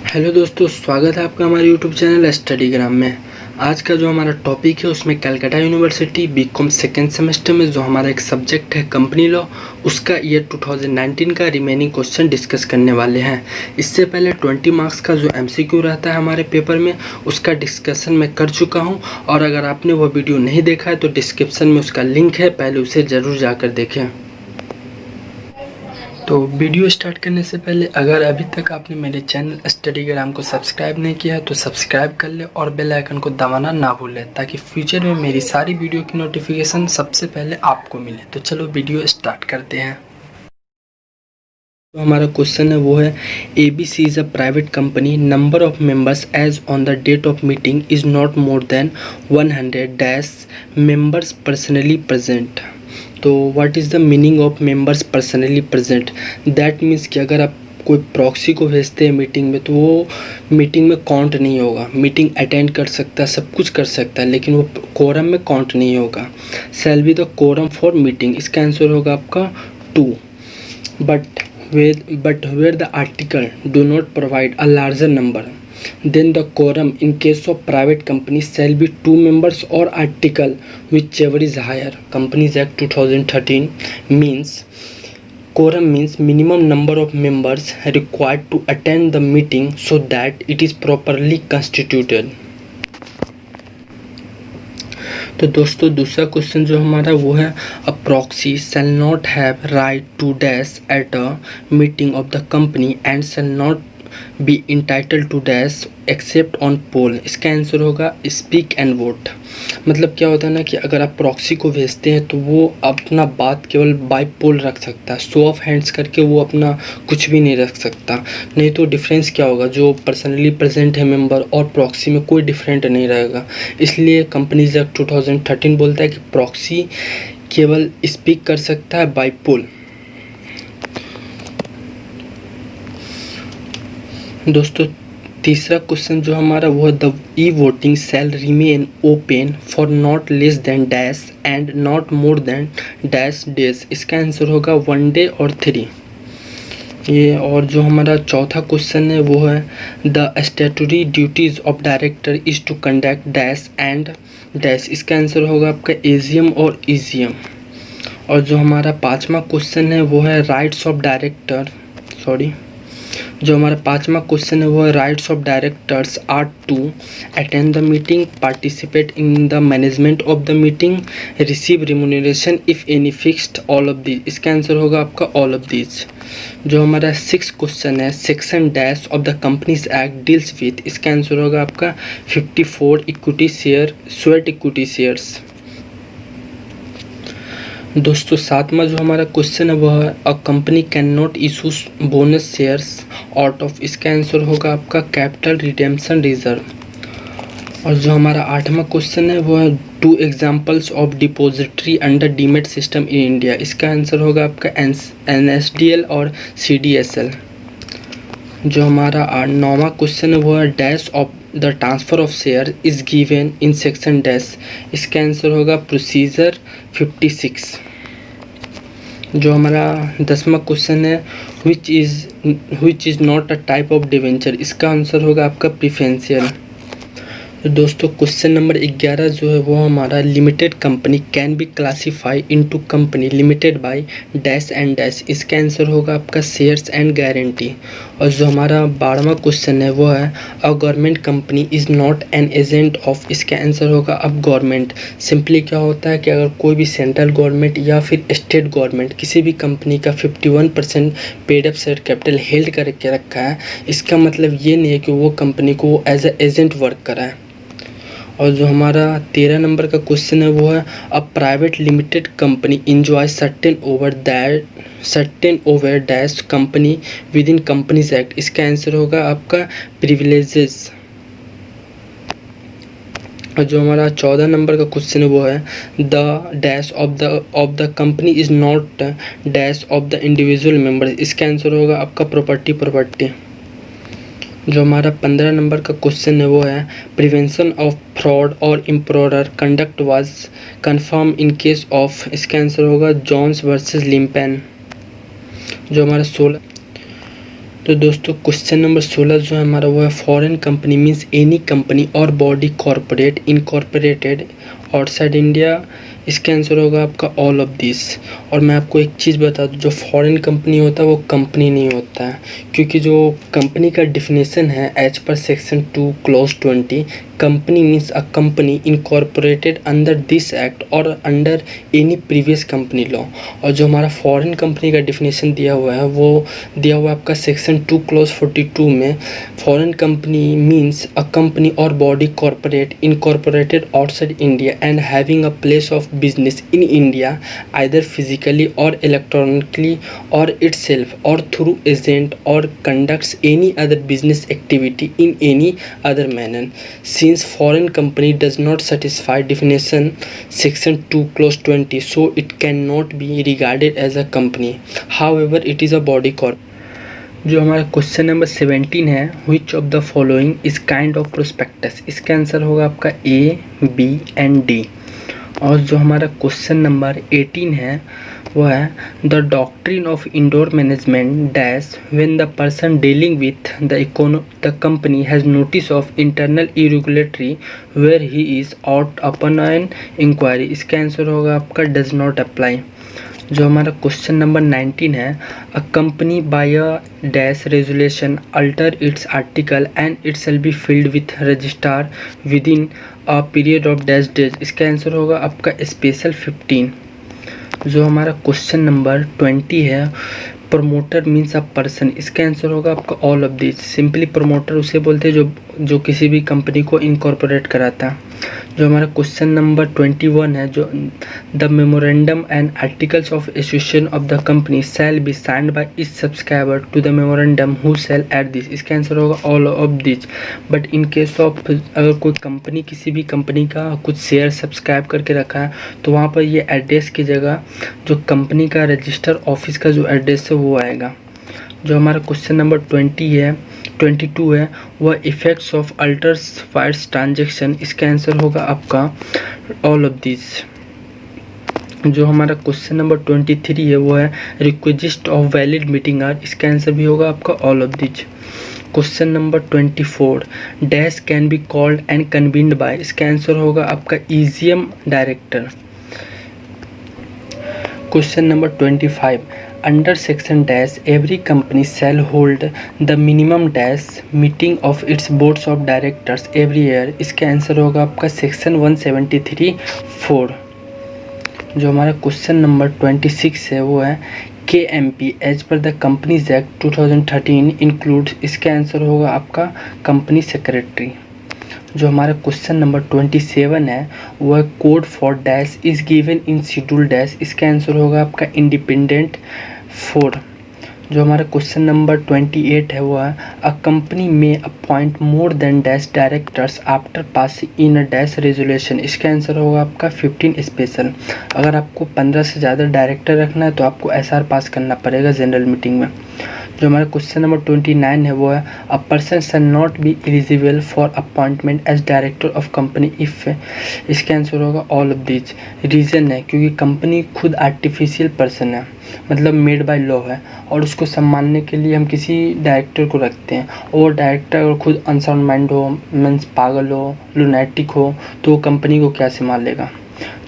Hello दोस्तों, स्वागत है आपका हमारे यूट्यूब चैनल स्टडीग्राम में। आज का जो हमारा टॉपिक है उसमें Calcutta university BCom second semester में जो हमारा एक सब्जेक्ट है कंपनी लॉ, उसका ईयर 2019 का रिमेनिंग क्वेश्चन डिस्कस करने वाले हैं। इससे पहले 20 मार्क्स का जो एमसीक्यू रहता है हमारे पेपर में, उसका डिस्कशन मैं कर चुका हूं। और अगर आपने वो वीडियो नहीं देखा है तो डिस्क्रिप्शन में उसका लिंक है, पहले उसे ज़रूर जाकर देखें। तो वीडियो स्टार्ट करने से पहले अगर अभी तक आपने मेरे चैनल स्टडीग्राम को सब्सक्राइब नहीं किया है तो सब्सक्राइब कर ले और बेल आइकन को दबाना ना भूलें, ताकि फ्यूचर में मेरी सारी वीडियो की नोटिफिकेशन सबसे पहले आपको मिले। तो चलो वीडियो स्टार्ट करते हैं। तो हमारा क्वेश्चन है वो है, ABC is a private company, number of members as on the date of meeting is not more than 100 dash members personally present. तो what is the meaning of members personally present? That means कि अगर आप कोई proxy को भेजते हैं meeting में तो वो मीटिंग में काउंट नहीं होगा। मीटिंग अटेंड कर सकता है, सब कुछ कर सकता है, लेकिन वो कोरम में काउंट नहीं होगा। Shall be the quorum for meeting, इसका आंसर होगा आपका 2। But where the article do not provide a larger number, then the quorum in case of private companies shall be 2 members or article whichever is higher. Companies Act 2013 means quorum means minimum number of members required to attend the meeting so that it is properly constituted. तो दोस्तों दूसरा question जो हमारा वो है, a proxy shall not have right to dash at a meeting of the company and shall not be entitle to dash except on poll. इसका answer होगा speak and vote. मतलब क्या होता है ना कि अगर आप प्रॉक्सी को भेजते हैं तो वो अपना बात केवल बाय पोल रख सकता है, शो ऑफ हैंड्स करके वो अपना कुछ भी नहीं रख सकता। नहीं तो डिफरेंस क्या होगा, जो पर्सनली प्रेजेंट है मेंबर और प्रॉक्सी में कोई डिफरेंट नहीं रहेगा। इसलिए कंपनीज एक्ट 2013 बोलता है कि प्रॉक्सी केवल स्पीक कर सकता है बाय पोल। दोस्तों तीसरा क्वेश्चन जो हमारा वो है, the e voting shall remain open for not less than dash and not more than dash days. इसका आंसर होगा 1 डे और 3 ये। और जो हमारा चौथा क्वेश्चन है वो है, the statutory duties of director is to conduct dash and dash. इसका आंसर होगा आपका एजीएम और ईजीएम। और जो हमारा पाँचवा क्वेश्चन है वो है, राइट्स ऑफ डायरेक्टर जो हमारा पाँचवा क्वेश्चन है वो है, rights of directors are to attend the meeting, participate in the management of the meeting, receive remuneration if any fixed, all of these. इसका आंसर होगा आपका ऑल ऑफ दीज। जो हमारा 6 क्वेश्चन है, section dash of the companies act deals with. इसका answer होगा आपका 54 equity share, sweat equity shares. दोस्तों सातवां जो हमारा क्वेश्चन है वह है, a company can not issue bonus shares out of. इसका आंसर होगा आपका कैपिटल रिडेम्पशन रिजर्व। और जो हमारा आठवां क्वेश्चन है वो है, 2 examples of depository under demat system in India. इसका आंसर होगा आपका NSDL और CDSL। जो हमारा 9वां क्वेश्चन है वो है, dash of the transfer of share is given in section dash. इसका आंसर होगा प्रोसीजर 56। जो हमारा 10वां क्वेश्चन है, which is not a type of debenture. इसका आंसर होगा आपका प्रिफरेंशियल। तो दोस्तों क्वेश्चन नंबर 11 जो है वो हमारा, limited company can be classify into company limited by dash and dash. इसका आंसर होगा आपका शेयर्स एंड गारंटी। और जो हमारा 12वां क्वेश्चन है वो है, a government company is not an agent of. इसका आंसर होगा अब गवर्नमेंट। सिंपली क्या होता है कि अगर कोई भी सेंट्रल गवर्नमेंट या फिर स्टेट गवर्नमेंट किसी भी कंपनी का 51% paid up share capital held करके रखा है, इसका मतलब ये नहीं है कि वो कंपनी को एज ए एजेंट वर्क कराए। और जो हमारा 13 नंबर का क्वेश्चन है वो है, a private limited company enjoy certain over dash company with in companies act. इसका आंसर होगा आपका प्रिविलेजेस। और जो हमारा 14 नंबर का क्वेश्चन है वो है, the dash of the company is not dash of the individual member. इसका आंसर होगा आपका प्रॉपर्टी। जो हमारा 15 नंबर का क्वेश्चन है वो है, प्रिवेंशन ऑफ फ्रॉड और improper conduct was confirm in case of. इसका आंसर होगा जॉन्स वर्सेस लिम्पेन। जो हमारा तो दोस्तों क्वेश्चन नंबर 16 जो है हमारा वो है foreign company means any company और body corporate incorporated outside India. इसका आंसर होगा आपका ऑल ऑफ दिस। और मैं आपको एक चीज़ बता दूं, जो फॉरेन कंपनी होता है वो कंपनी नहीं होता है, क्योंकि जो कंपनी का डिफिनेशन है as per section 2 clause 20, company means a company incorporated under this act और under any previous company law. और जो हमारा फॉरेन कंपनी का डिफिनेशन दिया हुआ है वो दिया हुआ है आपका सेक्शन 2 क्लॉज 42 में। Foreign company means a company और body corporate incorporated outside India and having a place of business in India either physically or electronically or itself or through agent or conducts any other business activity in any other manner. Since foreign company does not satisfy definition section 2 clause 20, so it cannot be regarded as a company. However, it is a body corp। जो हमारा question number 17 है, which of the following is kind of prospectus. इसका answer होगा आपका ए, B and D. और जो हमारा question number 18 है वो है the doctrine of indoor management dash when the person dealing with the company has notice of internal irregularity where he is out upon an inquiry. इसका answer होगा आपका does not apply. जो हमारा question number 19 है a company by a dash resolution alter it's article and it shall be filled with registrar with in a period of dash days. इसका answer होगा आपका special 15। जो हमारा क्वेश्चन नंबर 20 है promoter means a person. इसका answer होगा आपका all of this. Simply promoter उसे बोलते हैं जो किसी भी कंपनी को इनकॉर्पोरेट कराता है। जो हमारा क्वेश्चन नंबर 21 है जो the memorandum and articles of association of the company shall be signed by each subscriber to the memorandum who shall at this. इसका आंसर होगा all of this. But in case of अगर कोई company किसी भी company का कुछ share subscribe करके रखा है तो वहाँ पर ये एड्रेस की जगह जो कंपनी का रजिस्टर ऑफिस का जो एड्रेस है वो आएगा। जो हमारा क्वेश्चन नंबर 22 है वह effects of altars fights transaction. इसका आंसर होगा आपका ऑल ऑफ दिस। जो हमारा क्वेश्चन नंबर 23 है वो है requisites of valid meeting are. इसका आंसर भी होगा आपका all of this. Question number 24 dash can be called and convened by. इसका आंसर होगा आपका EGM director. Question number 25 under section dash every company shall hold the minimum dash meeting of its boards of directors every year. इसका answer होगा आपका section 173(4). जो हमारा question number 26 है वो है KMP as per the companies act 2013 includes. इसका answer होगा आपका कंपनी सेक्रेटरी। जो हमारा क्वेश्चन नंबर 27 है वह code for dash is given in schedule dash. इसका आंसर होगा आपका इंडिपेंडेंट 4। जो हमारा क्वेश्चन नंबर 28 है वह अ कंपनी में appoint more than dash directors after passing in a dash resolution. इसका आंसर होगा आपका 15 स्पेशल। अगर आपको 15 से ज़्यादा डायरेक्टर रखना है तो आपको SR पास करना पड़ेगा जनरल मीटिंग में। जो हमारा क्वेश्चन नंबर 29 है वो है a person shall not be eligible for appointment as director of company if. इसका आंसर होगा ऑल ऑफ दिस। रीज़न है क्योंकि कंपनी खुद आर्टिफिशियल पर्सन है, मतलब मेड बाय लॉ है, और उसको सम्मानने के लिए हम किसी डायरेक्टर को रखते हैं। और डायरेक्टर अगर खुद अनसाउंड माइंड हो, मीन्स पागल हो, लुनैटिक हो, तो वो कंपनी को क्या संभाल लेगा।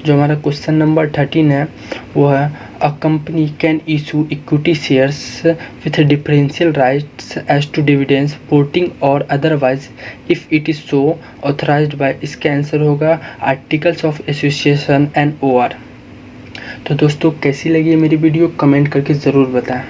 जो हमारा क्वेश्चन नंबर 13 है वो है a company can issue equity shares with differential rights as to dividends voting और otherwise if it is so authorised by. इसका आंसर होगा articles of association and OR। तो दोस्तों कैसी लगी मेरी वीडियो कमेंट करके ज़रूर बताएं।